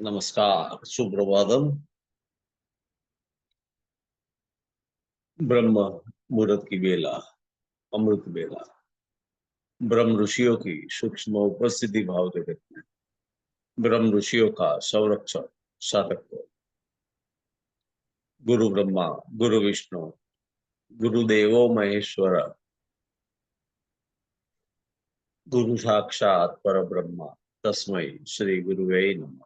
नमस्कार, सुप्रभातम। ब्रह्म मुहूर्त की बेला, अमृत बेला, ब्रह्म ऋषियों की सूक्ष्म उपस्थिति भाव जगत में ब्रह्म ऋषियों का संरक्षण साधक। गुरु ब्रह्मा, गुरु विष्णु, गुरुदेवो महेश्वर, गुरु साक्षात पर ब्रह्मा, तस्मै श्री गुरुवे नमः।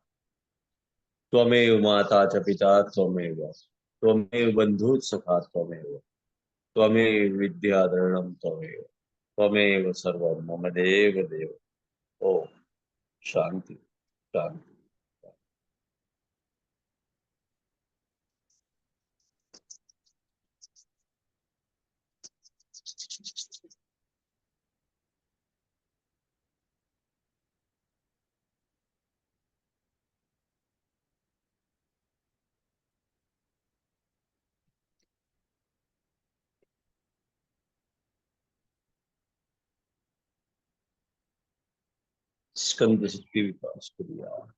त्वमेव माता च पिता त्वमेव, त्वमेव बंधु सखा त्वमेव, त्वमेव विद्याधरणं त्वमेव, त्वमेव सर्वं मम देव देव। ओम शांति शांति। स्कंद शक्ति विकास क्रिया।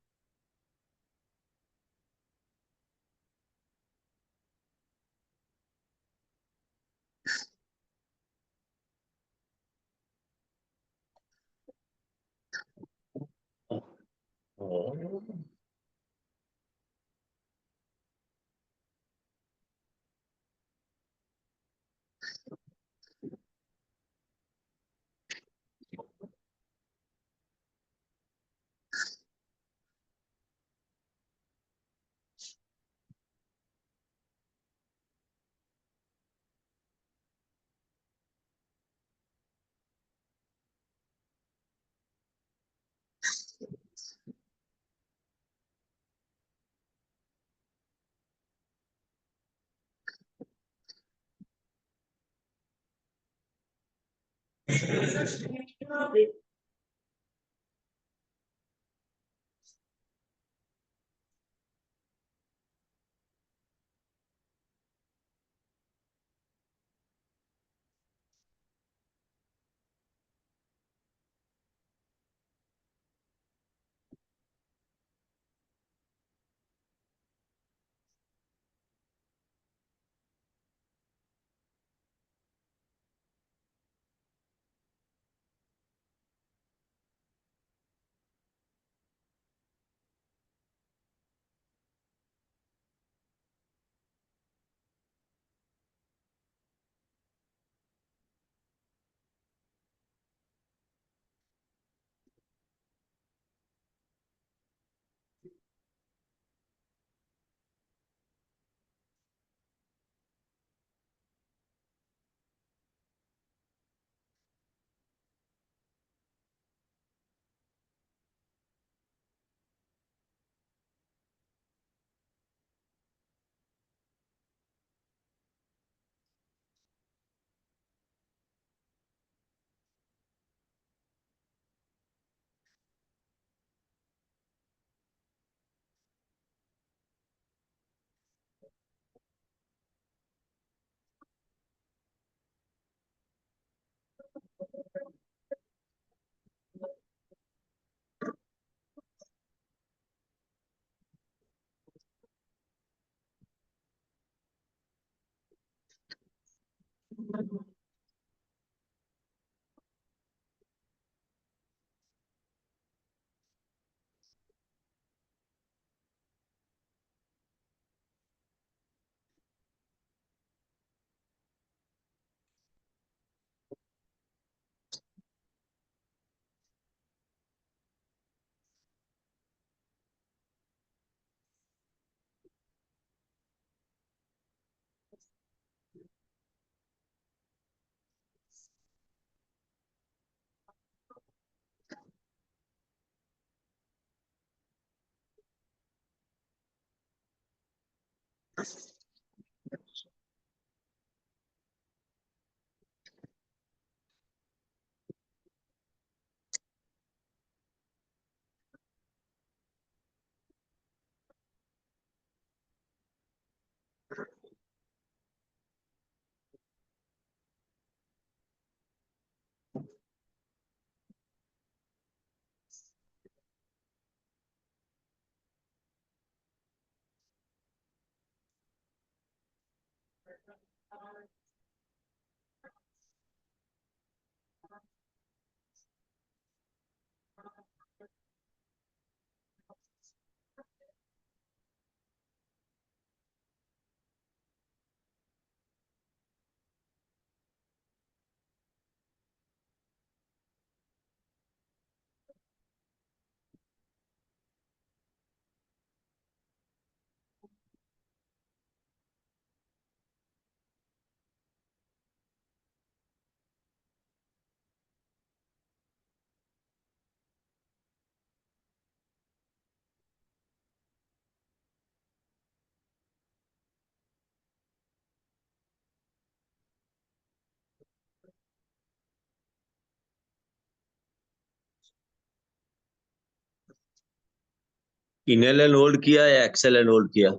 इनहेल एंड होल्ड किया या एक्सेल एंड होल्ड किया?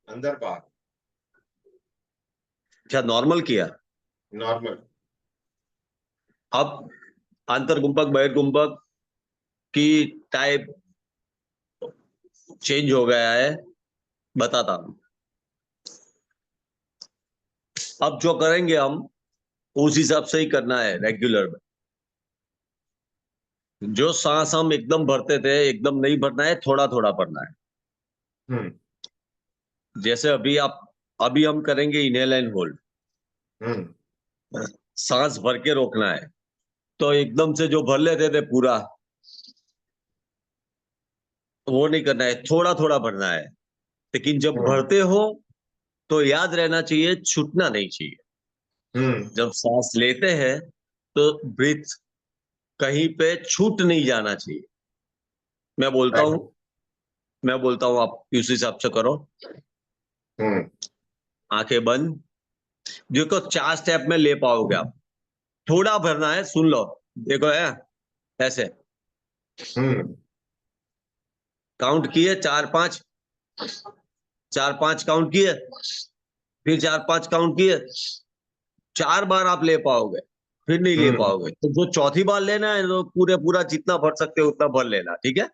अंदर बाहर। क्या नॉर्मल किया? नॉर्मल। अब अंतर्गुंपक बहिर्गुंपक की टाइप चेंज हो गया है, बताता हूं। अब जो करेंगे हम उस हिसाब से ही करना है रेगुलर में। जो सांस हम एकदम भरते थे एकदम नहीं भरना है, थोड़ा थोड़ा भरना है। जैसे अभी हम करेंगे इनहेल एंड होल्ड, सांस भर के रोकना है, तो एकदम से जो भर लेते थे पूरा, वो नहीं करना है, थोड़ा थोड़ा भरना है। लेकिन जब भरते हो तो याद रहना चाहिए, छूटना नहीं चाहिए। जब सांस लेते हैं तो ब्रीथ कहीं पे छूट नहीं जाना चाहिए। मैं बोलता हूं, आप उस हिसाब से करो। आंखें बंद। देखो 4 स्टेप में ले पाओगे आप। थोड़ा भरना है, सुन लो। देखो है ऐसे काउंट किए, 4-5, 4-5 काउंट किए, फिर 4-5 काउंट किए। 4 बार आप ले पाओगे, फिर नहीं ले पाओगे। तो जो चौथी बार लेना है तो पूरा जितना भर सकते हो उतना भर लेना, ठीक है?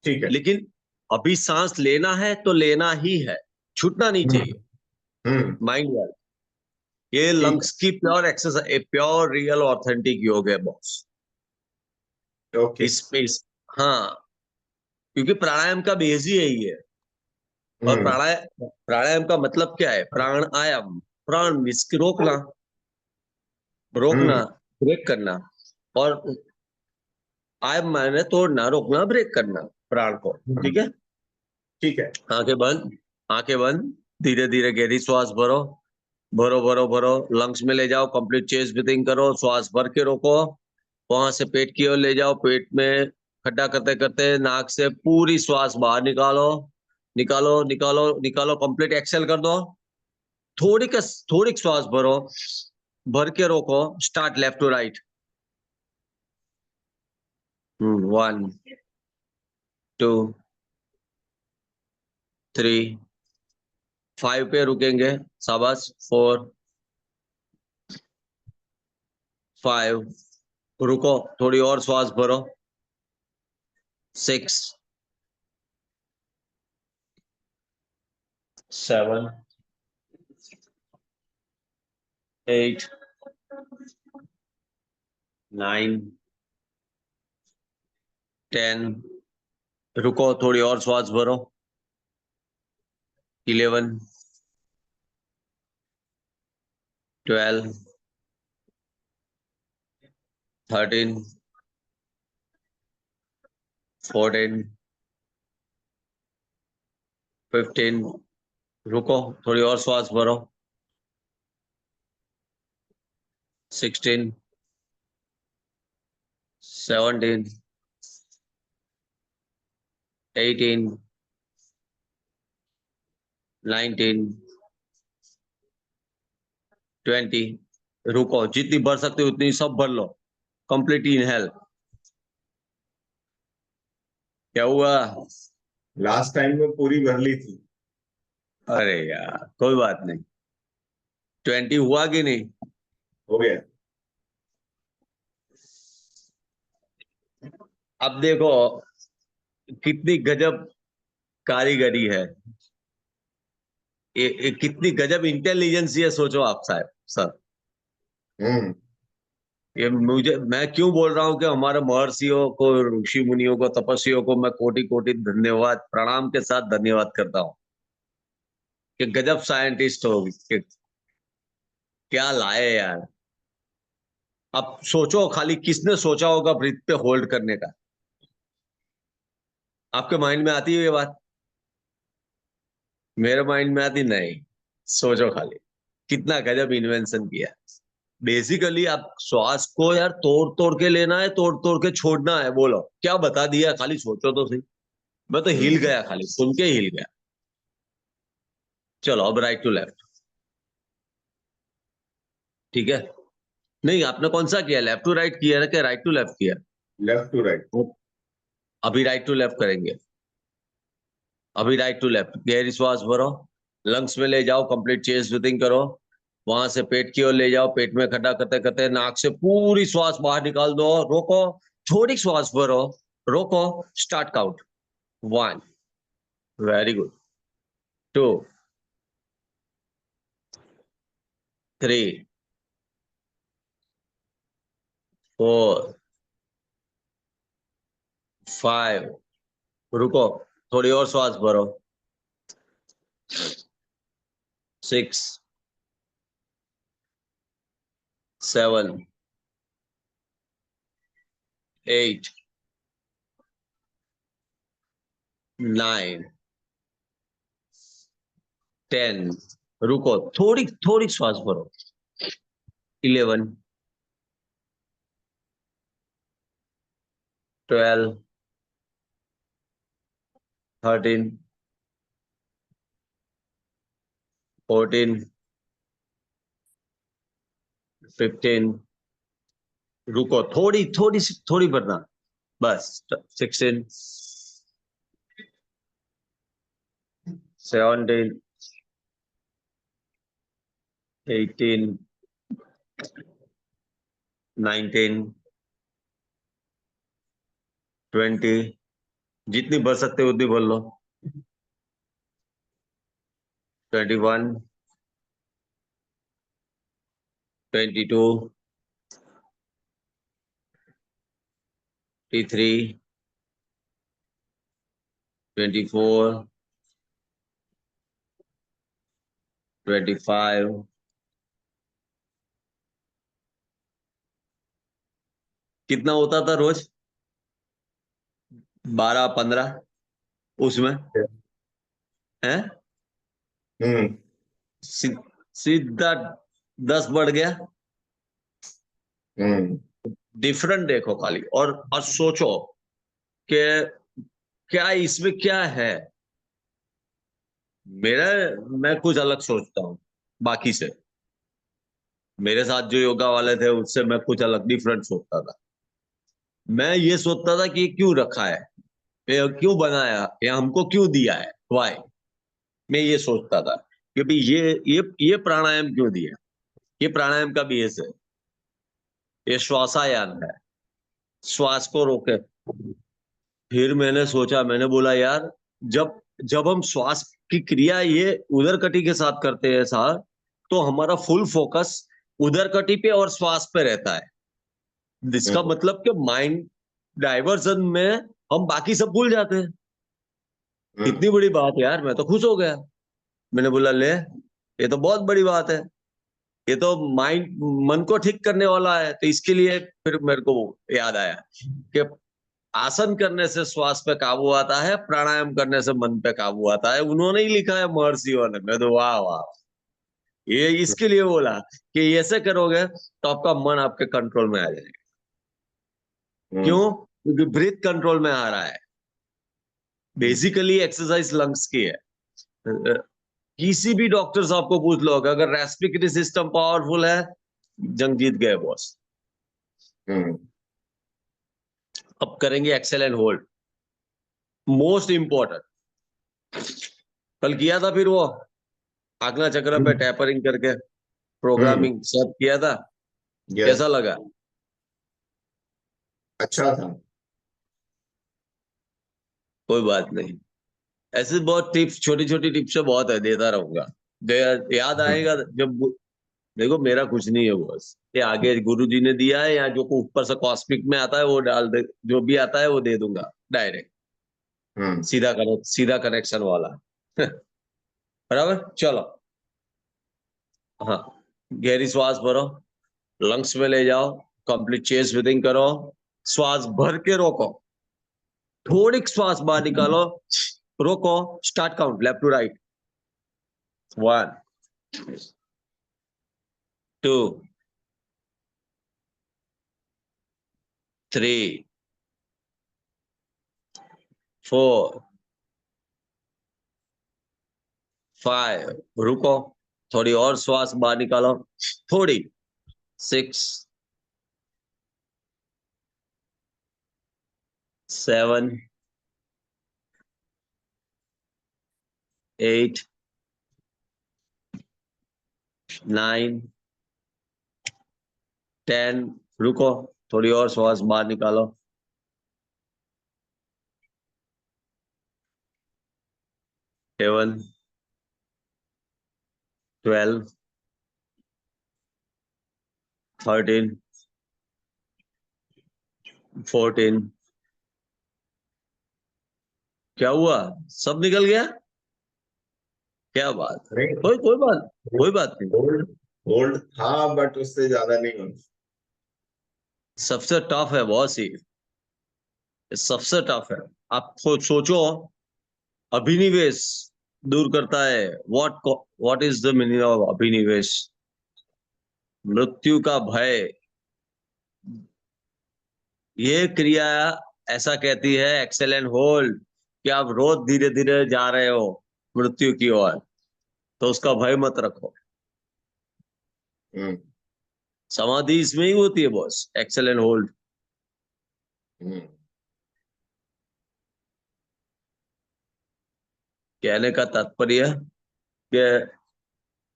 ठीक है। लेकिन अभी सांस लेना है तो लेना ही है, छूटना नहीं चाहिए। माइंड वर्क, ये लंग्स की pure exercise, pure real authentic योग है बॉस। ओके। हाँ, क्योंकि प्राणायाम का बेस ही यही है। और प्राणायाम का मतलब क्या है? प्राणायाम, प्राण मीन्स रोकना, रोकना, ब्रेक करना। और आयम माने तोड़ना, रोकना, ब्रेक करना प्राण को, ठीक है? ठीक है। आंखें बंद, आंखें बंद। धीरे धीरे गहरी श्वास भरो, भरो भरो भरो, लंग्स में ले जाओ, कंप्लीट चेस्ट ब्रीथिंग करो, श्वास भर के रोको, वहां से पेट की ओर ले जाओ, पेट में खड्डा करते करते नाक से पूरी श्वास बाहर निकालो, निकालो निकालो निकालो, कंप्लीट एक्सेल कर दो। थोड़ी श्वास भरो, भर के रोको, स्टार्ट लेफ्ट टू राइट। 1 2 3 5 पे रुकेंगे, शाबाश। 4 5, रुको, थोड़ी और श्वास भरो। 6 7 8 9 10, रुको, थोड़ी और श्वास भरो। 11 12 13 14 15, रुको, थोड़ी और श्वास भरो। 16 17 18 19 20, रुको, जितनी भर सकते हो उतनी सब भर लो। Complete inhale. क्या हुआ? लास्ट टाइम में पूरी भर ली थी। अरे यार कोई बात नहीं, 20 हुआ कि नहीं? हो गया। अब देखो कितनी गजब कारीगरी है, ये कितनी गजब इंटेलिजेंस है, सोचो आप साहब सर। हम्म। ये मुझे, मैं क्यों बोल रहा हूँ कि हमारे महर्षियों को, ऋषि मुनियों को, तपस्वियों को मैं कोटि कोटि धन्यवाद, प्रणाम के साथ धन्यवाद करता हूँ कि गजब साइंटिस्ट हो कि क्या लाए यार। अब सोचो खाली किसने सोचा होगा ब्रीथ पे होल्ड करने का, आपके माइंड में आती है ये बात? मेरे माइंड में आती नहीं। सोचो खाली कितना गजब इन्वेंशन किया। बेसिकली आप श्वास को यार तोड़ तोड़ के लेना है, तोड़ तोड़ के छोड़ना है, बोलो क्या बता दिया, खाली सोचो तो सही। मैं तो हिल गया, खाली सुन के हिल गया। चलो अब राइट टू लेफ्ट, ठीक है? नहीं, आपने कौन सा किया, लेफ्ट टू राइट किया ना कि राइट टू लेफ्ट किया? Left to right. अभी राइट टू लेफ्ट करेंगे। अभी राइट टू लेफ्ट, गहरी श्वास भरो, लंग्स में ले जाओ, कंप्लीट चेस्ट ब्रीथिंग करो, वहां से पेट की ओर ले जाओ, पेट में खड़ा करते करते नाक से पूरी श्वास बाहर निकाल दो, रोको, थोड़ी श्वास भरो, रोको, स्टार्ट काउंट, 1, वेरी गुड, 2, 3, 4, 5, रुको, थोड़ी और श्वास भरो, 6, 7, 8, 9, 10, रुको, थोड़ी थोड़ी श्वास भरो, 11, 12, 13, 14, 15, रुको, थोड़ी थोड़ी थोड़ी भरना, बस, 16, 17, 18, 19, 20, जितनी भर सकते हो उतनी भर लो, 21, 22, 23, 24, 25, कितना होता था रोज? 12, 15 उसमें है, हम्म। सी- सीधा 10 बढ़ गया। हम्म। डिफरेंट देखो खाली, और सोचो कि क्या इसमें क्या है। मेरा, मैं कुछ अलग सोचता हूँ बाकी से, मेरे साथ जो योगा वाले थे उससे मैं कुछ अलग डिफरेंट सोचता था। मैं ये सोचता था कि ये क्यों रखा है, ये क्यों बनाया, ये हमको क्यों दिया है, वाई। मैं ये सोचता था कि भाई ये प्राणायाम क्यों दिया, ये प्राणायाम का बेस है, ये श्वासायाम है, श्वास को रोके। फिर मैंने सोचा, मैंने बोला यार, जब जब हम श्वास की क्रिया ये उदर कटी के साथ करते हैं सर, तो हमारा फुल फोकस उदर कटी पे और श्वास पे रहता है, जिसका हम्म। मतलब कि माइंड डाइवर्जन में हम बाकी सब भूल जाते हैं। हम्म। इतनी बड़ी बात यार, मैं तो खुश हो गया। मैंने बोला ले, ये तो बहुत बड़ी बात है, ये तो माइंड, मन को ठीक करने वाला है, तो इसके लिए फिर मेरे को याद आया कि आसन करने से श्वास पे काबू आता है, प्राणायाम करने से मन पे काबू आता है, उन्होंने ही लिखा है महर्षियों ने। मैं तो वाह वाह, ये इसके लिए बोला कि ऐसे करोगे तो आपका मन आपके कंट्रोल में आ जाएगा। क्यों? हम्म। क्योंकि ब्रीथ कंट्रोल में आ रहा है। बेसिकली एक्सरसाइज लंग्स की है। किसी भी डॉक्टर से आपको पूछ लो, अगर रेस्पिरेटरी सिस्टम पावरफुल है, जंग जीत गए बॉस। हम्म। अब करेंगे exhale and hold, most important. कल किया था फिर वो आज्ञा चक्र पे टैपरिंग करके प्रोग्रामिंग सब किया था, यस, कैसा लगा? अच्छा था। कोई बात नहीं, ऐसे बहुत टिप्स, छोटी छोटी टिप्स बहुत है, देता रहूंगा। याद आएगा जब देखो मेरा कुछ नहीं है बॉस, ये आगे गुरु जी ने दिया है, या जो को ऊपर से कॉस्मिक में आता है वो डाल दे, जो भी आता है वो दे दूंगा डायरेक्ट, सीधा कनेक्शन वाला। बराबर, चलो। हाँ, गहरी श्वास भरो, लंग्स में ले जाओ, कंप्लीट चेस्ट ब्रीथिंग करो, श्वास भर के रोको, थोड़ी श्वास बाहर निकालो, रोको, start count left to right, 1 2 3 4 5, रुको, थोड़ी और श्वास बाहर निकालो, थोड़ी, 6 7 8 9 10, रुको, थोड़ी और श्वास बाहर निकालो, 11 12 13 14, क्या हुआ? सब निकल गया? क्या बात है, नहीं, कोई बात नहीं। होल्ड होल्ड था, बट उससे ज्यादा नहीं हुआ। सबसे टफ है बॉस ये, सबसे टफ है। आप सोचो, अभिनिवेश दूर करता है। What is the meaning of अभिनिवेश? मृत्यु का भय। ये क्रिया ऐसा कहती है, एक्सेलेंट होल्ड, कि आप रोज धीरे धीरे जा रहे हो मृत्यु की ओर, तो उसका भय मत रखो। हम्म समाधि इसमें ही होती है बॉस, एक्सेलेंट होल्ड। हम्म कहने का तात्पर्य कि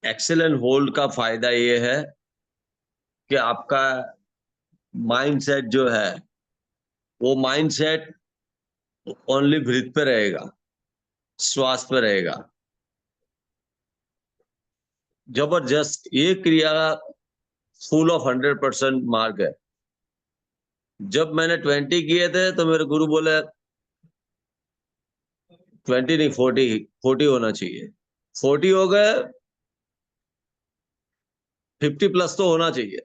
एक्सेलेंट होल्ड का फायदा ये है कि आपका माइंडसेट जो है, वो माइंडसेट ओनली ब्रीथ पे रहेगा, श्वास पे रहेगा। जबरदस्त, ये क्रिया फुल ऑफ 100% मार्क है। जब मैंने 20 किए थे तो मेरे गुरु बोले 20 नहीं, 40 होना चाहिए। 40 हो गए, 50 प्लस तो होना चाहिए।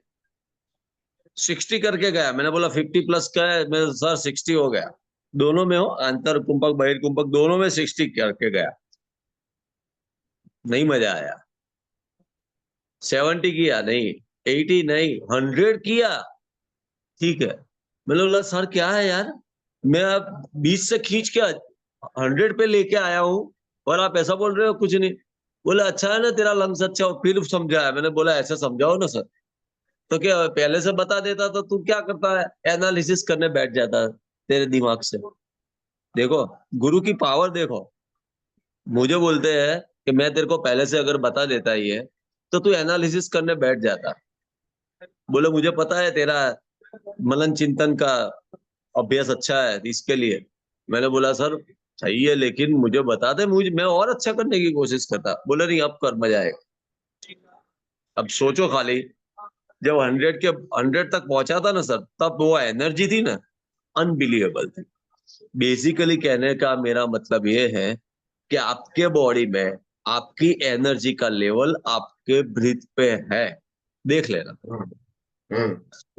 60 करके गया, मैंने बोला 50 प्लस का है, मैं सर 60 हो गया। दोनों में हो, अंतर कुंभक बहिर्कुंभक दोनों में 60 करके गया, नहीं मजा आया। 70 किया नहीं, 80 नहीं, 100 किया, ठीक है। मैंने बोला सर क्या है यार, मैं अब 20 से खींच के 100 पे लेके आया हूँ, और आप ऐसा बोल रहे हो कुछ नहीं। बोला अच्छा है ना तेरा लंग्स अच्छा हो, फिर समझाया। मैंने बोला ऐसे समझाओ ना सर, तो क्या पहले से बता देता तो तू क्या करता है, एनालिसिस करने बैठ जाता तेरे दिमाग से। देखो, गुरु की पावर देखो। मुझे बोलते हैं कि मैं तेरे को पहले से अगर बता देता ये, तो तू एनालिसिस करने बैठ जाता। बोले मुझे पता है तेरा मनन चिंतन का अभ्यास अच्छा है इसके लिए। मैंने बोला सर सही है, लेकिन मुझे बता दे, मुझे मैं और अच्छा करने की कोशिश करता। बोले नहीं, अब कर, मजा आएगा। अब सोचो खाली, जब 100 तक पहुंचा था ना सर, तब वो एनर्जी थी ना, अनबिलीवेबल थी। बेसिकली कहने का मेरा मतलब ये है कि आपके बॉडी में आपकी एनर्जी का लेवल आपके ब्रीथ पे है, देख लेना।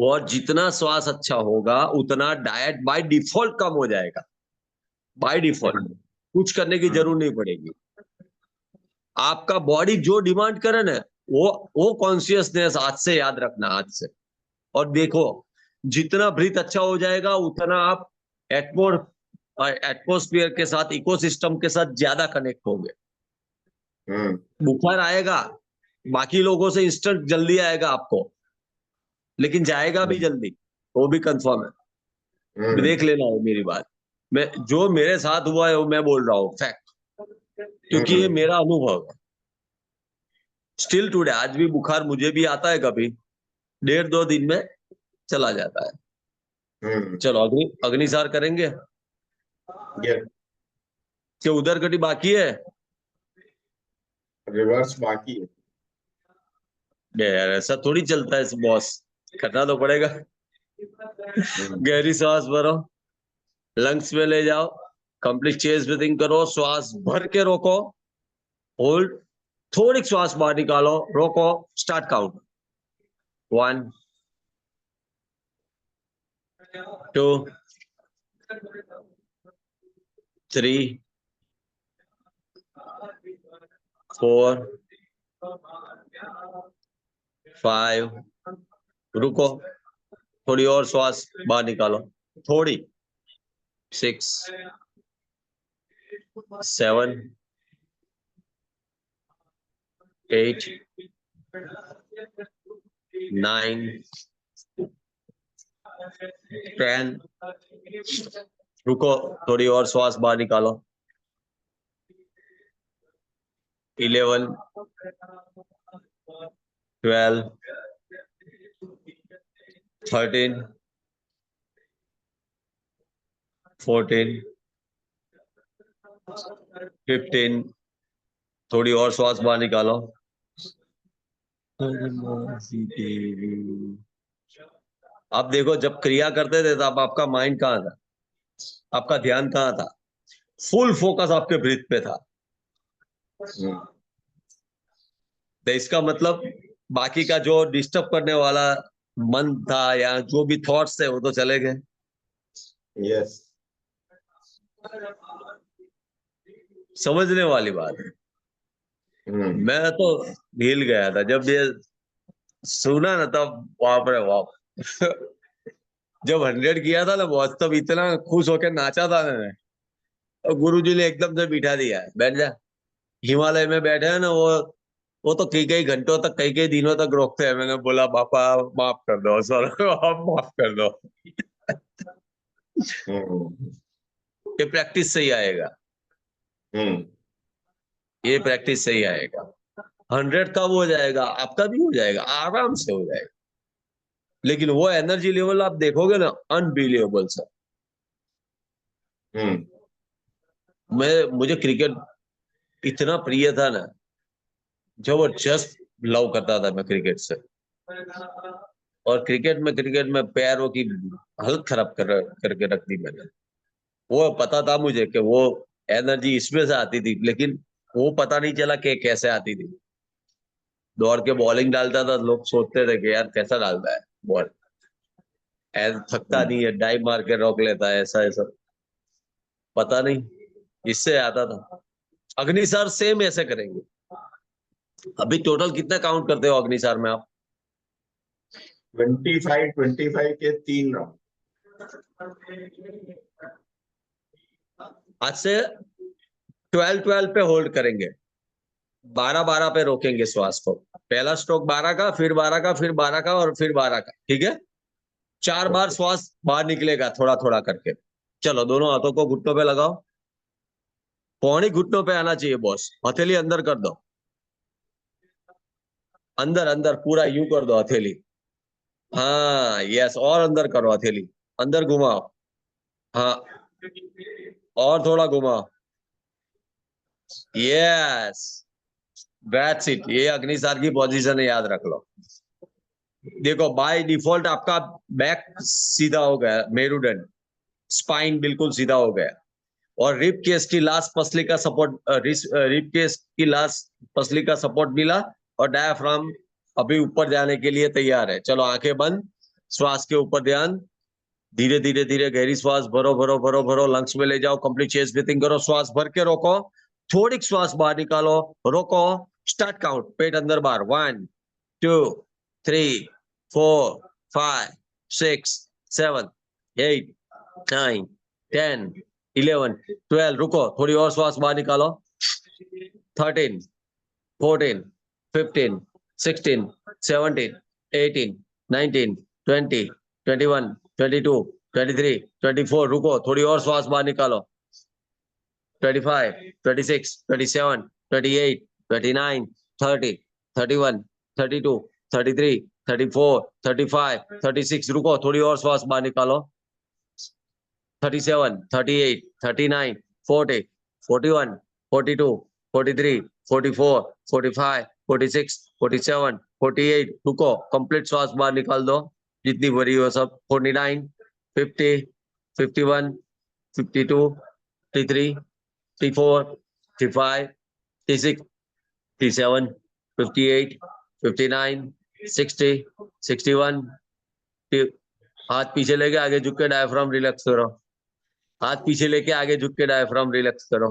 और जितना श्वास अच्छा होगा उतना डाइट बाय डिफॉल्ट कम हो जाएगा, बाय डिफॉल्ट। कुछ करने की जरूरत नहीं पड़ेगी। आपका बॉडी जो डिमांड करे ना, वो कॉन्शियसनेस आज से याद रखना, आज से। और देखो, जितना ब्रीथ अच्छा हो जाएगा उतना आप एटमोस्फियर के साथ, इकोसिस्टम के साथ ज्यादा कनेक्ट होंगे। बुखार आएगा, बाकी लोगों से इंस्टेंट जल्दी आएगा आपको, लेकिन जाएगा भी जल्दी, वो भी कंफर्म है। देख लेना हो मेरी बात, मैं जो मेरे साथ हुआ है वो मैं बोल रहा हूँ फैक्ट, क्योंकि ये मेरा अनुभव है। स्टिल टुडे, आज भी बुखार मुझे भी आता है कभी, 1.5-2 दिन में चला जाता है। चलो अग्निसार करेंगे यस, कि उधर कटी बाकी है? रिवर्स बाकी है। यार ऐसा थोड़ी चलता है बॉस, करना तो पड़ेगा। गहरी सांस भरो, लंग्स में ले जाओ, कंप्लीट चेस्ट ब्रीथिंग करो, श्वास भर के रोको, होल्ड, थोड़ी श्वास बाहर निकालो, रोको, स्टार्ट काउंट। 1 2 3 4 5, रुको, थोड़ी और श्वास बाहर निकालो, थोड़ी, 6 7 8 9 10, रुको, थोड़ी और श्वास बाहर निकालो, 11 12 13 14 15, थोड़ी और श्वास बाहर निकालो। आप देखो, जब क्रिया करते थे तब आपका माइंड कहाँ था, आपका ध्यान कहाँ था? फुल फोकस आपके ब्रीथ पे था। तो इसका मतलब बाकी का जो डिस्टर्ब करने वाला मन था या जो भी थॉट्स थे वो तो चले गए। यस, समझने वाली बात है। मैं तो हिल गया था जब ये सुना ना, तब बाप रे बाप। जब 100 किया था ना बॉस, तब इतना खुश होकर नाचा था मैंने, और गुरुजी ने एकदम से बिठा दिया है, बैठ जा। हिमालय में बैठे हैं ना वो तो कई कई घंटों तक, कई कई दिनों तक रोकते हैं। मैंने बोला पापा माफ कर दो सर, आप माफ कर दो। ये प्रैक्टिस से ही आएगा, ये प्रैक्टिस से ही आएगा। 100 कब हो जाएगा? आपका भी हो जाएगा, आराम से हो जाएगा। लेकिन वो एनर्जी लेवल आप देखोगे ना, अनबिलीवेबल सर। मुझे क्रिकेट इतना प्रिय था ना, जबरदस्त लव करता था मैं क्रिकेट से। और क्रिकेट में पैरों की हालत खराब करके रख दी मैंने। वो पता था मुझे कि वो एनर्जी इसमें से आती थी, लेकिन वो पता नहीं चला कि कैसे आती थी। दौड़ के बॉलिंग डालता था, लोग सोचते थे कि यार कैसा डालता है बॉल, थकता नहीं है, डाइव मार के रोक लेता है, ऐसा ऐसा पता नहीं, इससे आता था। अग्निसार सेम ऐसे करेंगे। अभी टोटल कितना काउंट करते हो अग्निसार में आप? 25 के 3 राउंड। आज से 12 पे होल्ड करेंगे, 12 पे रोकेंगे श्वास को। पहला स्ट्रोक 12 का, फिर 12 का, फिर 12 का और फिर 12 का, ठीक है? 4 बार श्वास बाहर निकलेगा थोड़ा थोड़ा करके। चलो, दोनों हाथों को घुटनों पे लगाओ, पौनी घुटनों पे आना चाहिए बॉस। हथेली अंदर कर दो, अंदर अंदर पूरा यूं कर दो हथेली। हाँ यस, और अंदर करो हथेली, अंदर घुमाओ। हाँ, और थोड़ा घुमाओ। Yes, that's it. ये अग्निसार की पोजीशन है, याद रख लो। देखो, बाय डिफॉल्ट आपका बैक सीधा हो गया, मेरुदंड, स्पाइन बिल्कुल सीधा हो गया, और रिब केस की लास्ट पसली का सपोर्ट, रिब केस की लास्ट पसली का सपोर्ट मिला, और डायफ्राम अभी ऊपर जाने के लिए तैयार है। चलो आंखें बंद, श्वास के ऊपर ध्यान, धीरे धीरे धीरे गहरी श्वास भरो भरो भरो भरो, लंग्स में ले जाओ, कंप्लीट चेस्ट ब्रीथिंग करो, श्वास भर के रोको, थोड़ी श्वास बाहर निकालो, रोको, स्टार्ट काउंट, पेट अंदर बाहर। 1 2 3 4 5 6 7 8 9 10 11 12, रुको, थोड़ी और श्वास बाहर निकालो, 13 14 15 16 17 18 19 20 21 22 23 24, रुको, थोड़ी और श्वास बाहर निकालो, 25 26 27 28 29 30 31, 32, 33, 34, 35, 36, रुको, थोड़ी और श्वास बाहर निकालो। 37, 38, 39, 40, 41, 42, 43, 44, 45, 46, 47, 48, रुको, कंप्लीट श्वास बाहर निकाल दो, जितनी भरी हो सब। 49, 50, 51, 52, 53, 54, 55, 56, 57, 58, 59, 60, 61। हाथ पीछे लेके आगे झुक के डायफ्राम रिलैक्स करो। हाथ पीछे लेके आगे झुक के डायफ्राम रिलैक्स करो।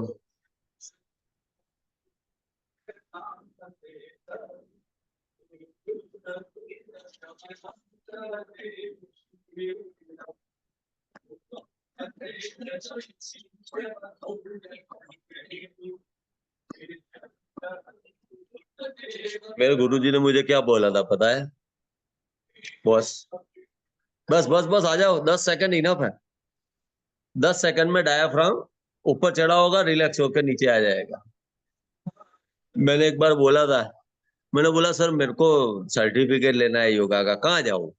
मेरे गुरुजी ने मुझे क्या बोला था पता है बॉस? बस बस बस आ जाओ, 10 सेकंड इनफ है। 10 सेकंड में डायाफ्राम ऊपर चढ़ा होगा, रिलैक्स होकर नीचे आ जाएगा। मैंने एक बार बोला था, मैंने बोला सर मेरे को सर्टिफिकेट लेना है योगा का, कहाँ जाऊं?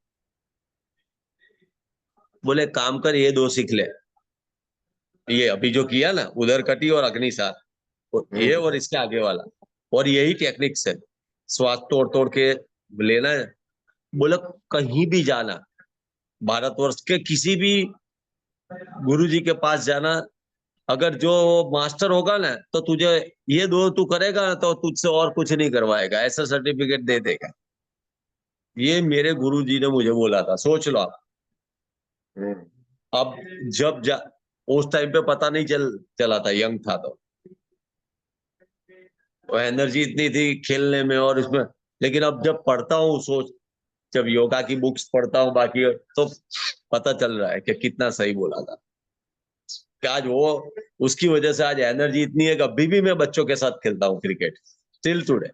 बोले काम कर, ये 2 सीख ले, ये अभी जो किया ना, उदरकटी और अग्निसार, ये और इसके आगे वाला, और यही टेक्निक्स है। श्वास तोड़ तोड़ के लेना है। बोला कहीं भी जाना, भारतवर्ष के किसी भी गुरुजी के पास जाना, अगर जो मास्टर होगा ना, तो तुझे ये 2 तू करेगा ना, तो तुझसे और कुछ नहीं करवाएगा, ऐसा सर्टिफिकेट दे देगा। ये मेरे गुरुजी ने मुझे बोला था, सोच लो आप। अब उस टाइम पे पता नहीं चला था, यंग था तो एनर्जी इतनी थी खेलने में और इसमें। लेकिन अब जब पढ़ता हूँ, जब योगा की बुक्स पढ़ता हूँ बाकी, तो पता चल रहा है कि कितना सही बोला था। कि आज उसकी वजह से आज एनर्जी इतनी है कि अभी भी मैं बच्चों के साथ खेलता हूँ क्रिकेट, टिल टुडे।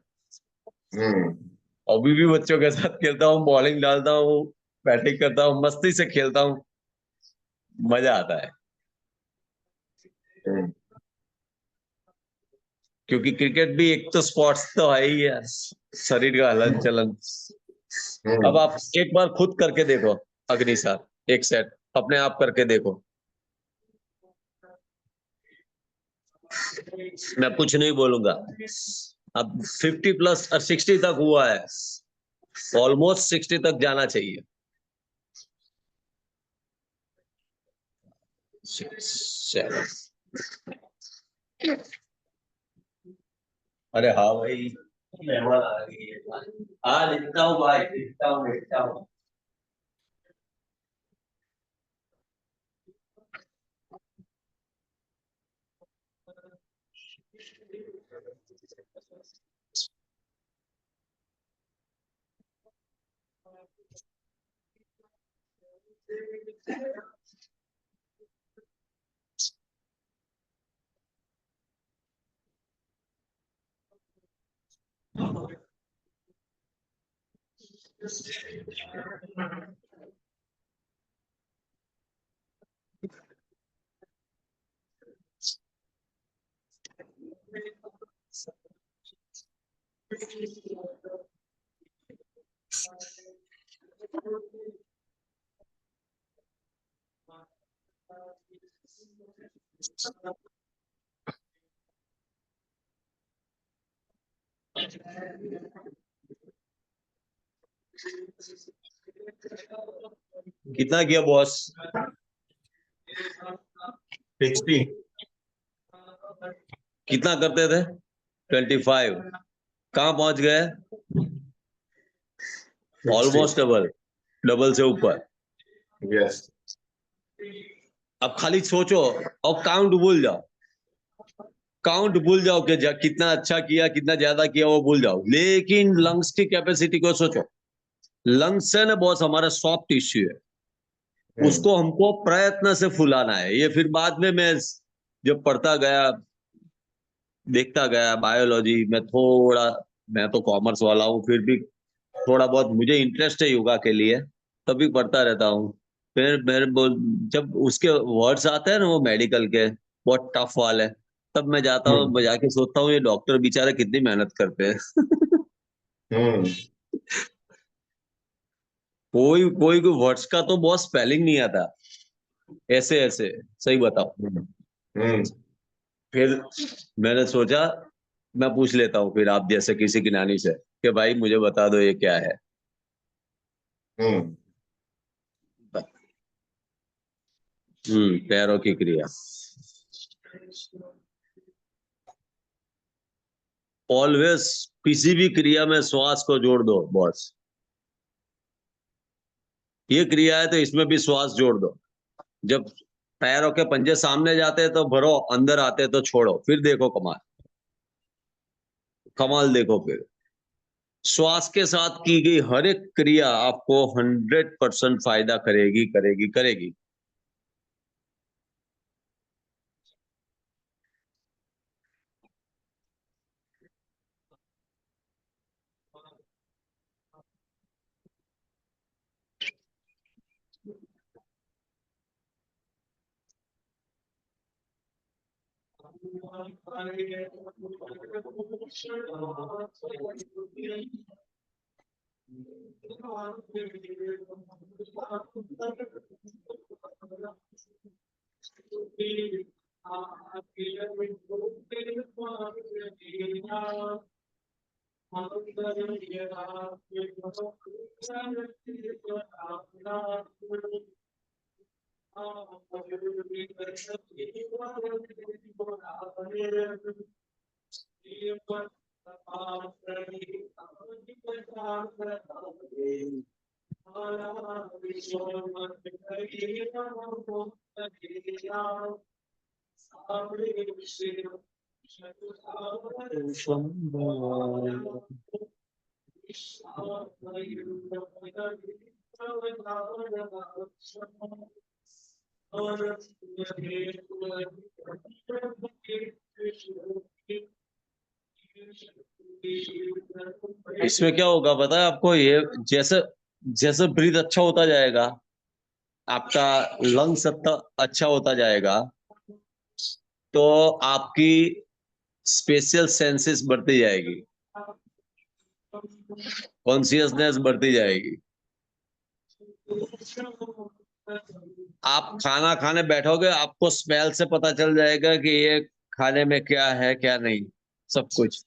अभी भी बच्चों के साथ खेलता हूँ, बॉलिंग डालता हूँ, बैटिंग करता हूँ, मस्ती से खेलता हूँ, मजा आता है। क्योंकि क्रिकेट भी एक तो स्पोर्ट्स तो है ही है, शरीर का हलन चलन। अब आप एक बार खुद करके देखो अग्निसार, एक सेट अपने आप करके देखो। मैं कुछ नहीं बोलूंगा। अब 50 प्लस और 60 तक हुआ है, ऑलमोस्ट 60 तक जाना चाहिए। 6, 7। अरे हाँ भाई, मेहमान आ गई है। हाँ लिखता हूँ भाई, लिखता हूँ। कितना किया बॉस? 60। कितना करते थे? 25। कहाँ पहुंच गए? ऑलमोस्ट डबल से ऊपर। यस। अब खाली सोचो और काउंट भूल जाओ, काउंट भूल जाओ कि कितना अच्छा किया, कितना ज्यादा किया, वो भूल जाओ। लेकिन लंग्स की कैपेसिटी को सोचो। लंग्स है ना बॉस, हमारा सॉफ्ट टिश्यू है, उसको हमको प्रयत्न से फुलाना है। ये फिर बाद में मैं जब पढ़ता गया, देखता गया बायोलॉजी में, मैं तो कॉमर्स वाला हूँ, फिर भी थोड़ा बहुत मुझे इंटरेस्ट है योगा के लिए, तभी पढ़ता रहता हूँ। फिर जब उसके वर्ड्स आते हैं ना वो मेडिकल के, बहुत टफ वाले, तब मैं जाता हूँ, जाके सोचता हूँ ये डॉक्टर बेचारे कितनी मेहनत करते हैं। कोई कोई कोई वर्ड्स का तो बहुत स्पेलिंग नहीं आता, ऐसे ऐसे, सही बताओ। फिर मैंने सोचा मैं पूछ लेता हूँ फिर आप जैसे किसी की नानी से कि भाई मुझे बता दो ये क्या है। पैरों की क्रिया। ऑलवेज किसी भी क्रिया में श्वास को जोड़ दो बॉस। ये क्रिया है तो इसमें भी श्वास जोड़ दो। जब पैरों के पंजे सामने जाते हैं तो भरो, अंदर आते हैं तो छोड़ो, फिर देखो कमाल। कमाल देखो फिर। श्वास के साथ की गई हर एक क्रिया आपको 100% फायदा करेगी करेगी करेगी। इसमें क्या होगा पता है आपको, ये जैसे जैसे ब्रीथ अच्छा होता जाएगा, आपका लंग्स अच्छा होता जाएगा, तो आपकी स्पेशल सेंसेस बढ़ती जाएगी, कॉन्शियसनेस बढ़ती जाएगी। आप खाना खाने बैठोगे, आपको स्मेल से पता चल जाएगा कि ये खाने में क्या है क्या नहीं, सब कुछ।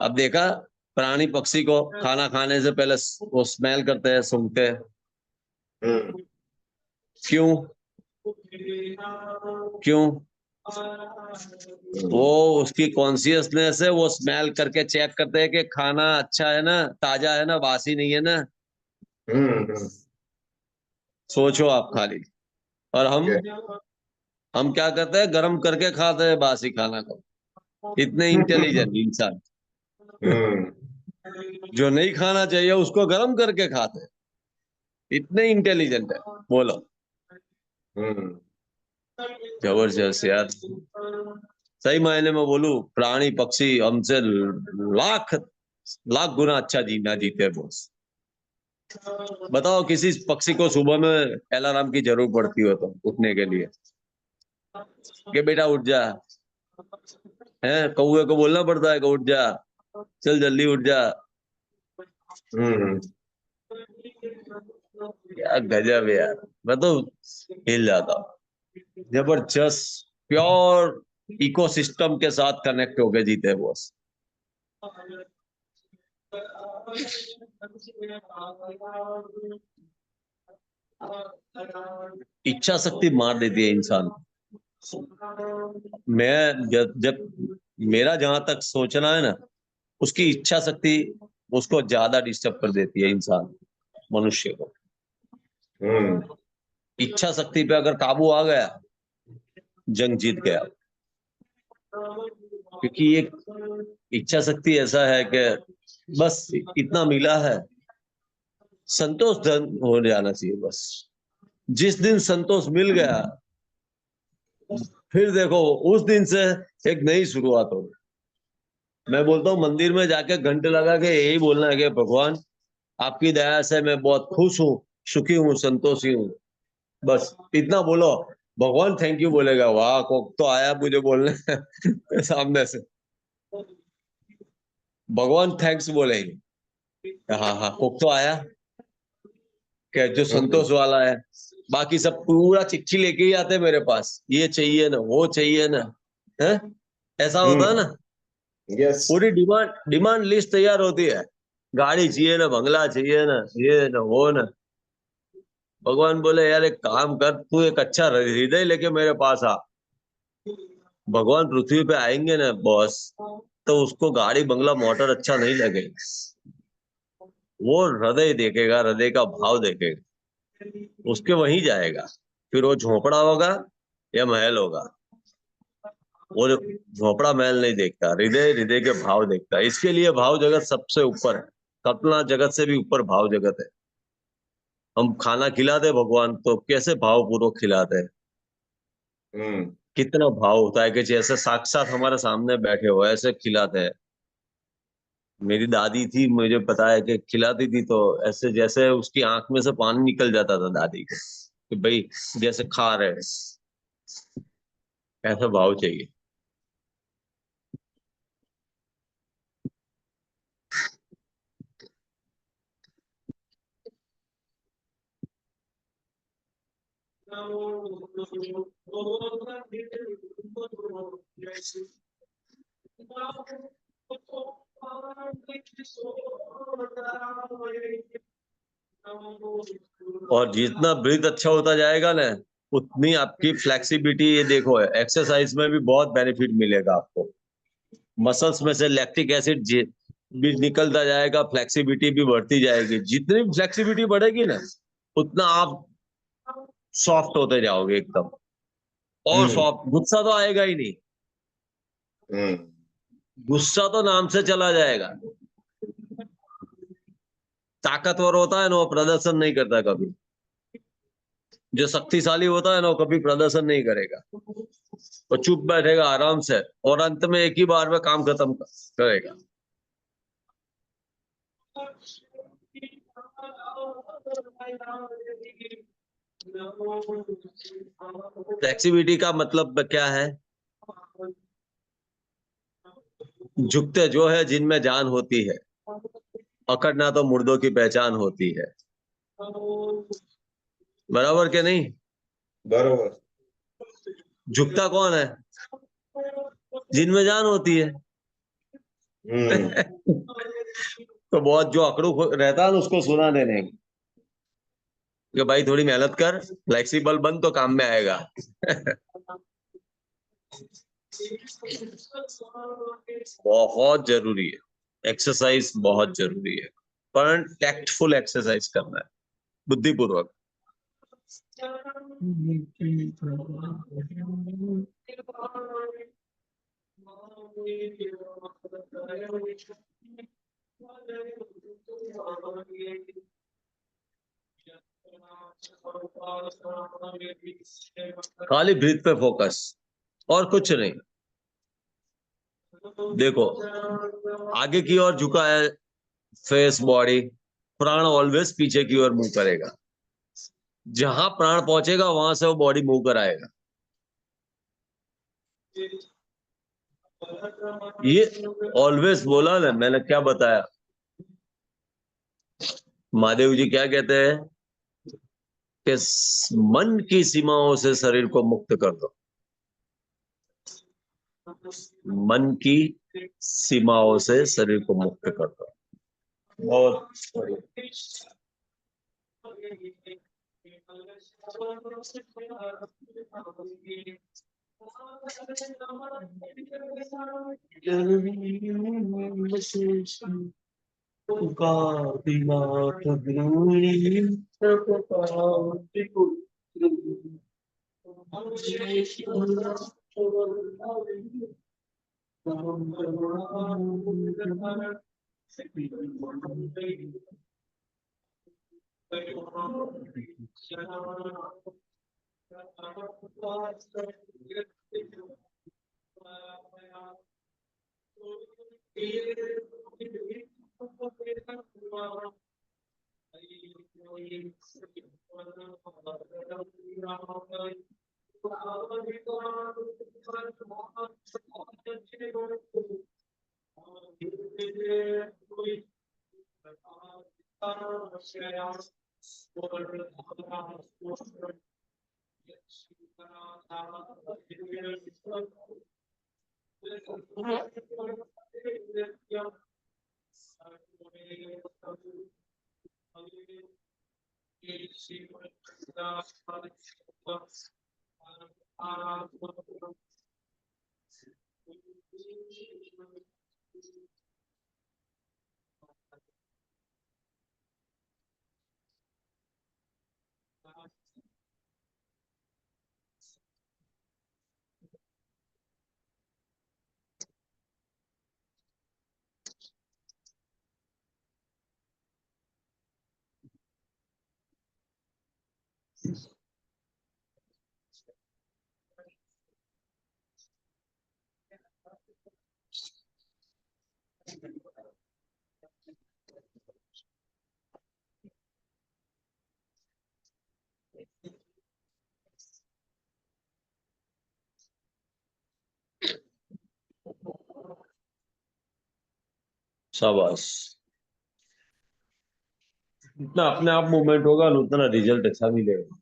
अब देखा, प्राणी पक्षी को खाना खाने से पहले वो स्मेल करते हैं, सूंघते हैं। क्यों? क्यों? वो उसकी कॉन्शियसनेस है, वो स्मेल करके चेक करते हैं कि खाना अच्छा है ना, ताजा है ना, बासी नहीं है ना। सोचो आप खाली। और हम क्या करते हैं, गरम करके खाते हैं बासी खाना को। इतने इंटेलिजेंट इंसान। जो नहीं खाना चाहिए उसको गरम करके खाते हैं, इतने इंटेलिजेंट है। बोलो। जबरदस्त यार। सही मायने में बोलूं, प्राणी पक्षी हमसे लाख लाख गुना अच्छा जीना जीते हैं बॉस। बताओ किसी पक्षी को सुबह में अलार्म की जरूरत पड़ती हो तो उठने के लिए, कि बेटा उठ जा, है कौवे को बोलना पड़ता है कि उठ जा, चल जल्दी उठ जा। क्या गजब है यार, मैं तो हिल जाता हूँ। जबरदस्त प्योर इकोसिस्टम के साथ कनेक्ट होके जीते हैं बॉस। इच्छा शक्ति मार देती है इंसान को। मैं जब मेरा जहां तक सोचना है ना, उसकी इच्छा शक्ति उसको ज्यादा डिस्टर्ब कर देती है इंसान, मनुष्य को। इच्छा शक्ति पे अगर काबू आ गया, जंग जीत गया। क्योंकि एक इच्छा शक्ति ऐसा है कि बस इतना मिला है, संतोष हो जाना चाहिए बस। जिस दिन संतोष मिल गया, फिर देखो उस दिन से एक नई शुरुआत होगी। मैं बोलता हूँ मंदिर में जाके घंटे लगा के यही बोलना है कि भगवान आपकी दया से मैं बहुत खुश हूँ, सुखी हूँ, संतोषी हूँ। बस इतना बोलो, भगवान थैंक यू बोलेगा। वाह, कोक तो आया मुझे बोलने सामने से। भगवान थैंक्स बोलेंगे। हाँ हाँ, कोक तो आया क्या जो संतोष वाला है। बाकी सब पूरा चिट्ठी लेके ही आते हैं मेरे पास, ये चाहिए ना, वो चाहिए ना, है ऐसा होता है ना। यस। पूरी डिमांड डिमांड लिस्ट तैयार होती है। गाड़ी चाहिए ना, बंगला चाहिए ना, ये ना वो ना। भगवान बोले यार एक काम कर, तू एक अच्छा हृदय लेके मेरे पास आ। भगवान पृथ्वी पे आएंगे ना बॉस, तो उसको गाड़ी बंगला मोटर अच्छा नहीं लगेगा। वो हृदय देखेगा, हृदय का भाव देखेगा, उसके वहीं जाएगा। फिर वो झोपड़ा होगा या महल होगा। वो झोपड़ा महल नहीं देखता, हृदय हृदय के भाव देखता है। इसके लिए भाव जगत सबसे ऊपर है। कल्पना जगत से भी ऊपर भाव जगत है। हम खाना खिलाते भगवान तो कैसे भाव पूर्वक खिलाते हैं। हम्म। कितना भाव होता है कि जैसे साक्षात हमारे सामने बैठे हो ऐसे खिलाते हैं। मेरी दादी थी, मुझे पता है कि खिलाती थी तो ऐसे जैसे उसकी आंख में से पानी निकल जाता था दादी के, कि भाई जैसे खा रहे हैं। ऐसा भाव चाहिए। और जितना ब्रीथ अच्छा होता जाएगा ना, उतनी आपकी फ्लेक्सिबिलिटी, ये देखो है एक्सरसाइज में भी बहुत बेनिफिट मिलेगा आपको। मसल्स में से लैक्टिक एसिड भी निकलता जाएगा, फ्लेक्सिबिलिटी भी बढ़ती जाएगी। जितनी फ्लेक्सिबिलिटी बढ़ेगी ना, उतना आप सॉफ्ट होते जाओगे एकदम। और हम्म। सॉफ्ट, गुस्सा तो आएगा ही नहीं। हम्म। गुस्सा तो नाम से चला जाएगा। ताकतवर होता है ना, वो प्रदर्शन नहीं करता कभी। जो शक्तिशाली होता है ना, वो कभी प्रदर्शन नहीं करेगा। वो चुप बैठेगा आराम से, और अंत में एक ही बार में काम खत्म करेगा। फ्लेक्सिबिलिटी का मतलब क्या है? झुकते जो है जिनमें जान होती है, अकड़ना तो मुर्दों की पहचान होती है। बराबर के नहीं? बरोबर। झुकता कौन है? जिनमें जान होती है। हम्म। तो बहुत जो अकड़ू रहता है ना, उसको सुना देने कि भाई थोड़ी मेहनत कर, फ्लेक्सिबल बन तो काम में आएगा। बहुत जरूरी है, एक्सरसाइज बहुत जरूरी है। पर टैक्टफुल एक्सरसाइज करना है, बुद्धिपूर्वक। खाली ब्रीथ पे फोकस, और कुछ नहीं। देखो आगे की ओर झुका है फेस, बॉडी। प्राण ऑलवेज पीछे की ओर मूव करेगा। जहां प्राण पहुंचेगा वहां से वो बॉडी मूव कराएगा। ये ऑलवेज बोला ना मैंने, क्या बताया? महादेव जी क्या कहते हैं कि मन की सीमाओं से शरीर को मुक्त कर दो। मन की सीमाओं से शरीर को मुक्त कर दो। बहुत बढ़िया। शाबाश। जितना अपने आप मूवमेंट होगा उतना रिजल्ट अच्छा मिलेगा।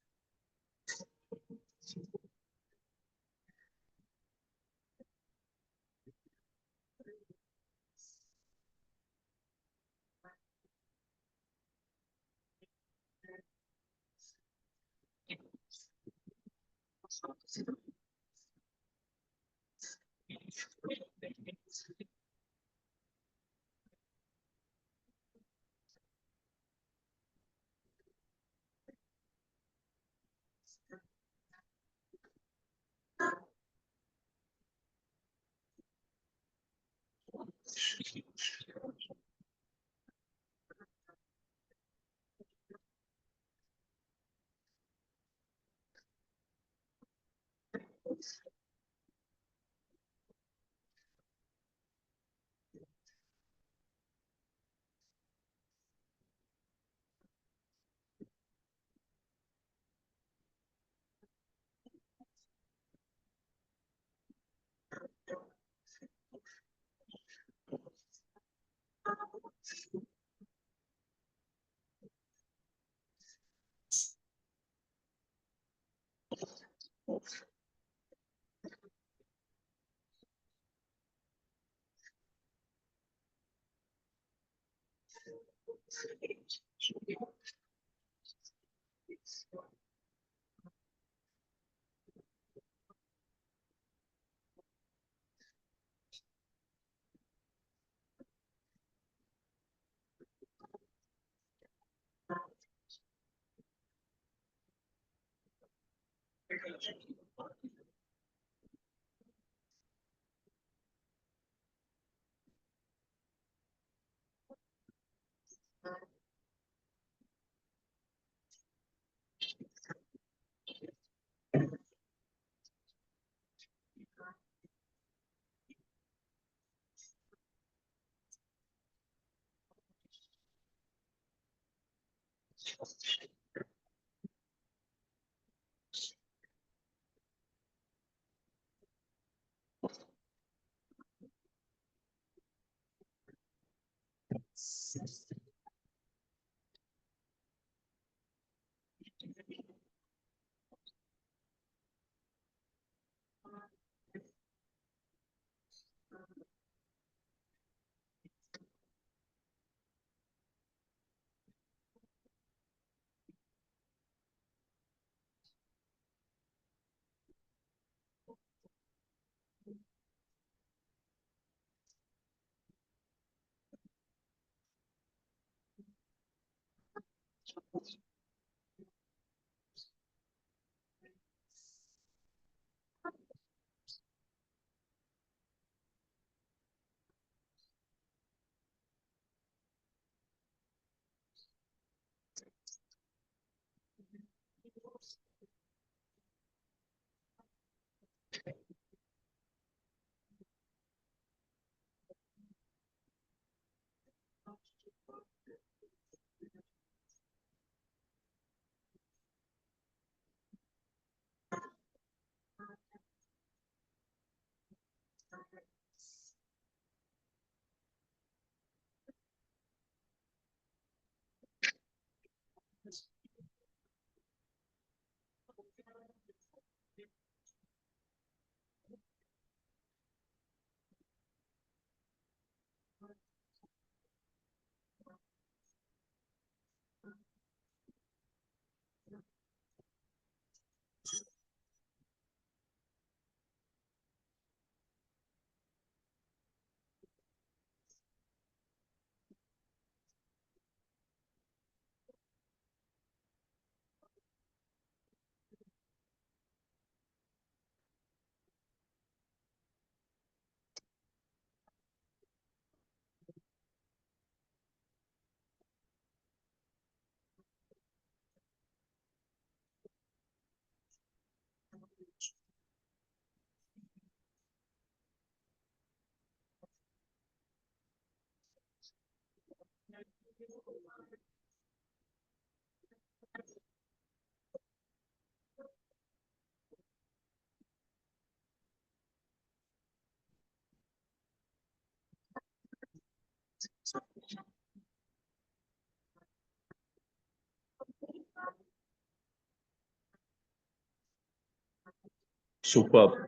सुपर।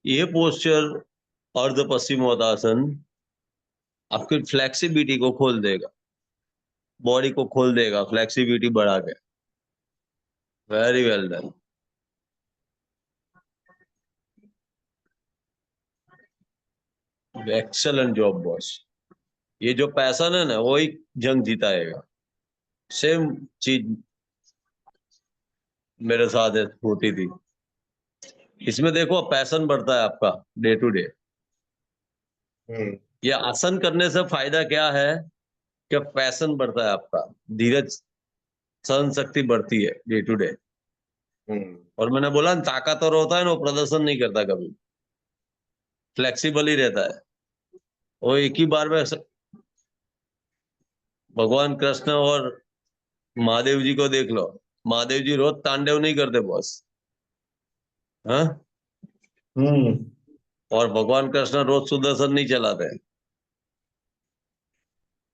ये पोस्चर अर्ध पश्चिमोत्तासन आपकी फ्लेक्सिबिलिटी को खोल देगा, बॉडी को खोल देगा, फ्लेक्सिबिलिटी बढ़ा के। Very well done. Excellent job boss. ये जो पैशन है ना, वही जंग जीताएगा। सेम चीज मेरे साथ होती थी। इसमें देखो पैशन बढ़ता है आपका डे टू डे। ये आसन करने से फायदा क्या है कि पैशन बढ़ता है आपका, धीरज सहन शक्ति बढ़ती है डे टू डे। और मैंने बोला ना, ताकतवर होता है ना, वो प्रदर्शन नहीं करता कभी, फ्लेक्सिबल ही रहता है। वो एक ही बार में भगवान कृष्ण और महादेव जी को देख लो। महादेव जी रोज तांडव नहीं करते बॉस, हाँ? और भगवान कृष्ण रोज सुदर्शन नहीं चलाते,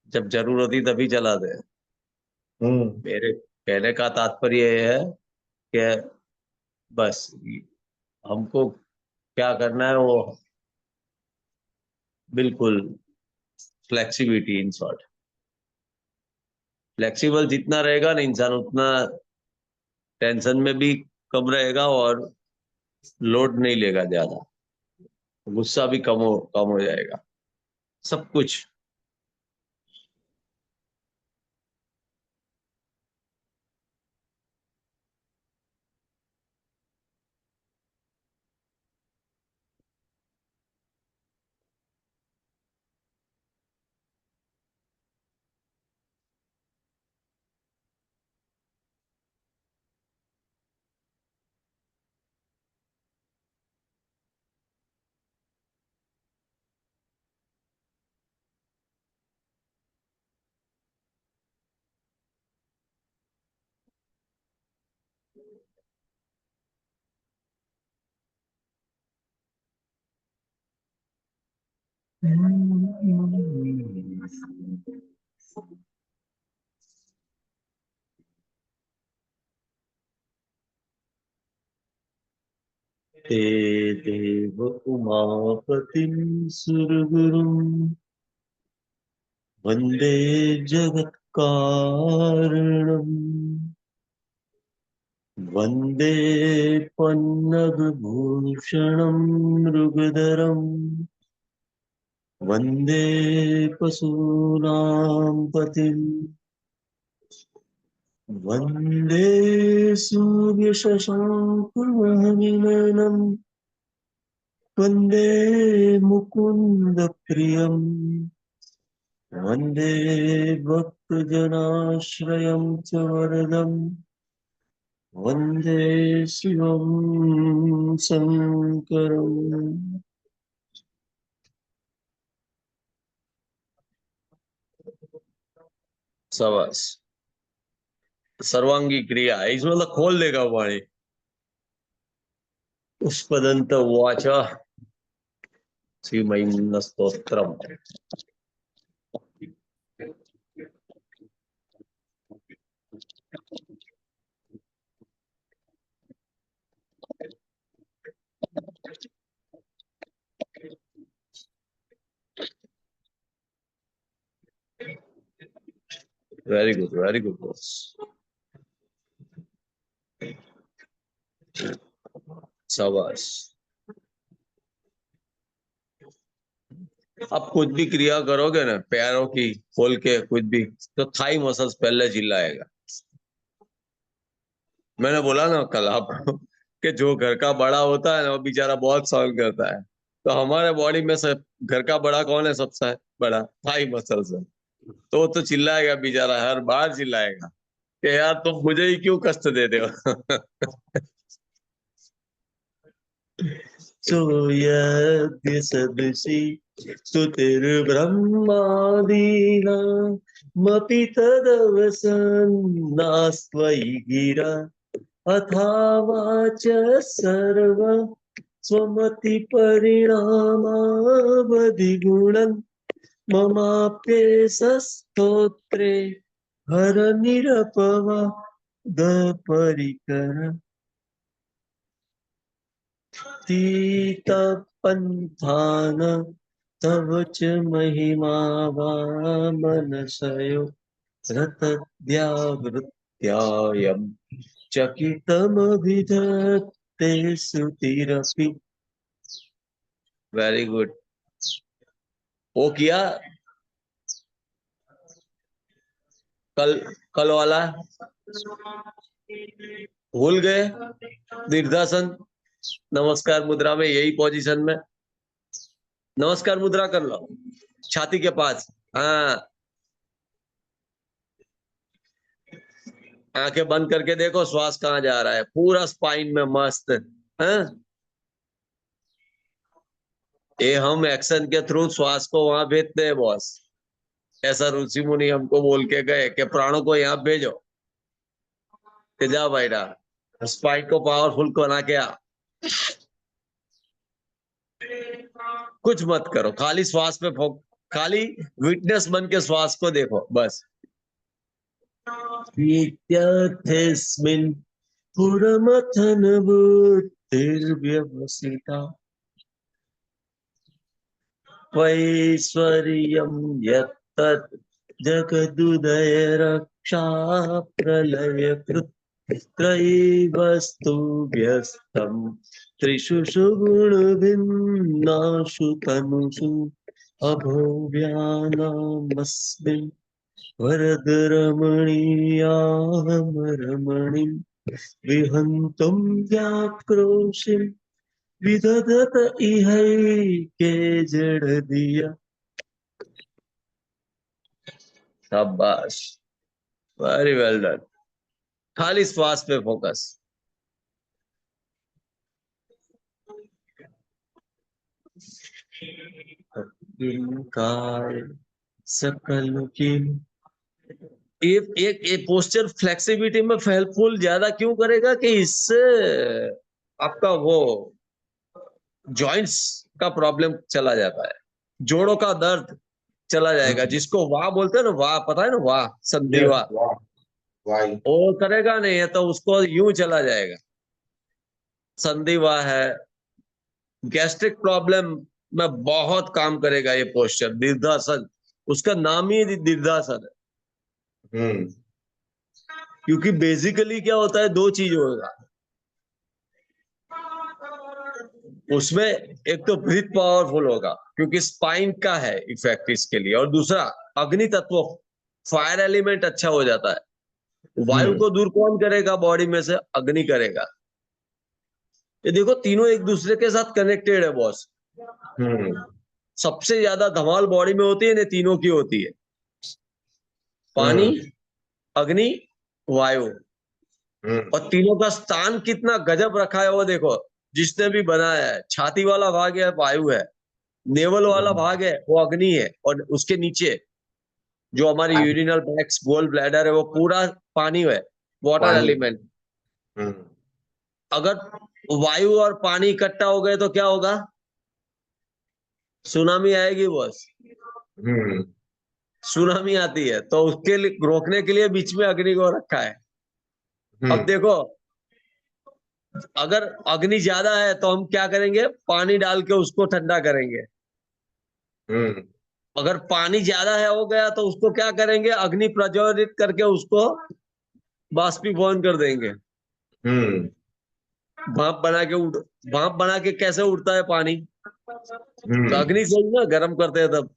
जब जरूरत होती तभी चलाते। मेरे कहने का तात्पर्य ये है कि बस हमको क्या करना है, वो बिल्कुल फ्लेक्सिबिलिटी। इन शॉर्ट, फ्लेक्सिबल जितना रहेगा ना इंसान, उतना टेंशन में भी कम रहेगा और लोड नहीं लेगा ज्यादा, गुस्सा भी कम हो जाएगा, सब कुछ। ते देव उमापतिं सुरगुरुं वन्दे जगत्कारणम् वन्दे पन्नगभूषणं मृगधरम् वन्दे पशूनां पतिम् वन्दे सूर्यशशाङ्कमहनिनयनम् वन्दे मुकुन्दप्रियम् वन्दे भक्तजनाश्रयं च वरदम् वन्दे शिवं शङ्करम्। शाबाश। सर्वांगी क्रिया इसमें मतलब खोल देगा वाणी। पुष्पदंत उवाच श्रीमय्यन्न स्तोत्रम्। Very good boss. शाबाश। आप कुछ भी क्रिया करोगे ना, पैरों की खोल के कुछ भी, तो थाई मसल्स पहले चिल्लाएगा। मैंने बोला ना कल आप कि जो घर का बड़ा होता है ना, वो बेचारा बहुत सहन करता है। तो हमारे बॉडी में सब घर का बड़ा कौन है? सबसे बड़ा थाई मसल्स है। तो वो तो चिल्लाएगा बेचारा, हर बार चिल्लाएगा कि यार तुम मुझे ही क्यों कष्ट देते हो। सो यज्ञ सदृशी स्तुतिर्ब्रह्मादीनामपि तदवसन्नास्त्वयि गिरा अथावाच सर्व स्वमतिपरिणामावधिगुणन् ममाप्येष स्तोत्रे हर निरपवादपरिकर तीतपन्थान तव च महिमा वामनशयो रतद्यावृत्यायम् चकितमभिधत्ते श्रुतिरपि। Very good. वो किया कल वाला भूल गए? दीर्घासन नमस्कार मुद्रा में, यही पोजीशन में नमस्कार मुद्रा कर लो, छाती के पास। हाँ, आंखें बंद करके देखो श्वास कहाँ जा रहा है, पूरा स्पाइन में मस्त। हाँ, ये हम एक्शन के थ्रू श्वास को वहां भेजते हैं बॉस। ऐसा ऋषि मुनि हमको बोल के गए कि प्राणों को यहाँ भेजो, कि जा बेटा स्पाइन को पावरफुल बना के आ। कुछ मत करो, खाली श्वास पे खाली विटनेस बन के श्वास को देखो बस। नित्यस्मिन् पुरमथन बुद्धिर्व्यवसिता वैश्वर्यं यत्तत् जगदुदय रक्षा प्रलयकृत् त्रयीवस्तु व्यस्तं त्रिषु सुगुणभिन्नासु तनुषु अभोव्यानामस्मिन् वरदरमणीयाहं रमणीं विहन्तुं व्याक्रोशिं विदधत इहैके जड़दिया। शाबाश, वेरी वेल डन। खाली श्वास पे फोकस। काय सकल की एक पोस्चर फ्लेक्सिबिलिटी में हेल्पफुल ज्यादा क्यों करेगा कि इससे आपका वो जॉइंट्स का प्रॉब्लम चला जाता है, जोड़ों का दर्द चला जाएगा, जिसको वाह बोलते हैं ना, वाह पता है ना, वाह संधि वाह, वो करेगा नहीं है तो उसको यूं चला जाएगा। संधि वाह है, गैस्ट्रिक प्रॉब्लम में बहुत काम करेगा ये पोस्चर दीर्घासन, उसका नाम ही दीर्घासन है। क्योंकि बेसिकली क्या होता है, दो चीज होगा उसमें, एक तो ब्रीथ पावरफुल होगा क्योंकि स्पाइन का है इफेक्ट इसके लिए, और दूसरा अग्नि तत्व फायर एलिमेंट अच्छा हो जाता है। वायु को दूर कौन करेगा बॉडी में से? अग्नि करेगा। ये देखो तीनों एक दूसरे के साथ कनेक्टेड है बॉस। सबसे ज्यादा धमाल बॉडी में होती है ना, तीनों की होती है, पानी, अग्नि, वायु। और तीनों का स्थान कितना गजब रखा है वो देखो, जिसने भी बनाया है। छाती वाला भाग है वायु है, नेवल वाला भाग है वो अग्नि है, और उसके नीचे जो हमारी यूरिनल ट्रैक्ट, गोल ब्लैडर है, वो पूरा पानी है, वाटर एलिमेंट। अगर वायु और पानी इकट्ठा हो गए तो क्या होगा? सुनामी आएगी बॉस। सुनामी आती है, तो उसके लिए रोकने के लिए बीच में अग्नि को रखा है। अब देखो, अगर अग्नि ज्यादा है तो हम क्या करेंगे? पानी डाल के उसको ठंडा करेंगे। अगर पानी ज्यादा है हो गया तो उसको क्या करेंगे? अग्नि प्रज्वलित करके उसको बाष्पीभवन कर देंगे। भाप बना के भाप बना के कैसे उड़ता है पानी? तो अग्नि से ही ना गर्म करते हैं तब।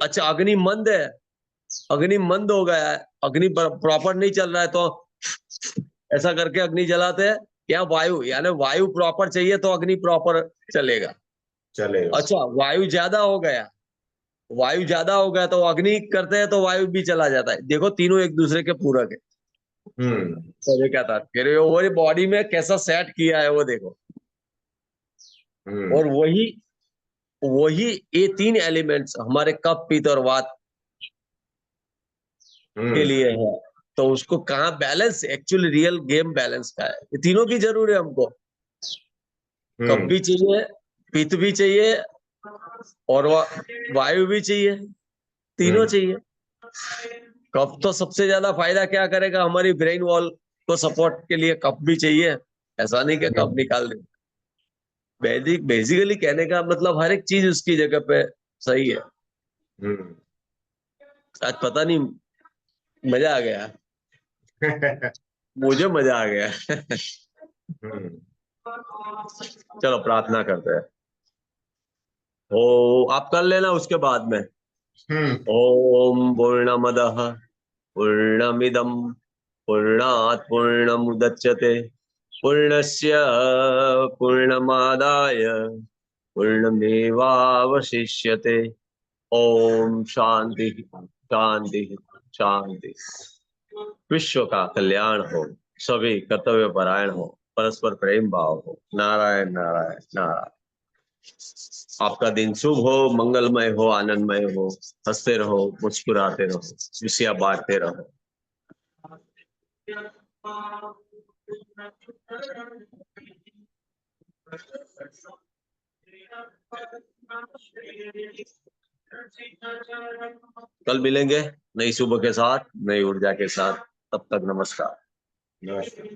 अच्छा, अग्नि मंद है, अग्नि मंद हो गया है, अग्नि प्रॉपर नहीं चल रहा है तो ऐसा करके अग्नि जलाते हैं। क्या वायु, यानी वायु प्रॉपर चाहिए तो अग्नि प्रॉपर चलेगा। अच्छा, वायु ज्यादा हो गया, वायु ज्यादा हो गया तो अग्नि करते हैं तो वायु भी चला जाता है। देखो तीनों एक दूसरे के पूरक है। तो क्या था वो बॉडी में कैसा सेट किया है वो देखो। और वही वही ये 3 एलिमेंट्स हमारे कफ, पित्त और वात के लिए है। तो उसको कहाँ balance, actually real game balance का है। ये तीनों की जरूर है हमको, कफ भी चाहिए, पित्त भी चाहिए और वायु भी चाहिए, तीनों चाहिए। कफ तो सबसे ज्यादा फायदा क्या करेगा, हमारी ब्रेन वॉल को सपोर्ट के लिए कफ भी चाहिए। ऐसा नहीं कि कफ निकाल दे। बेसिकली कहने का मतलब हर एक चीज उसकी जगह पे सही है। आज पता नहीं, मजा आ गया, मुझे मजा आ गया। चलो प्रार्थना करते हैं। ओ आप कर लेना उसके बाद में। ओम पूर्णमदः पूर्णमिदं पूर्णात् पूर्णमुदच्यते पूर्णस्य पूर्णमादाय पूर्णमेवावशिष्यते। ओम शांति शांति शांति। विश्व का कल्याण हो, सभी कर्तव्य परायण हो, परस्पर प्रेम भाव हो। नारायण नारायण नारायण। आपका दिन शुभ हो, मंगलमय हो, आनंदमय हो। हंसते रहो, मुस्कुराते रहो, खुशियां बांटते रहो। कल मिलेंगे नई सुबह के साथ, नई ऊर्जा के साथ। तब तक नमस्कार। नमस्कार।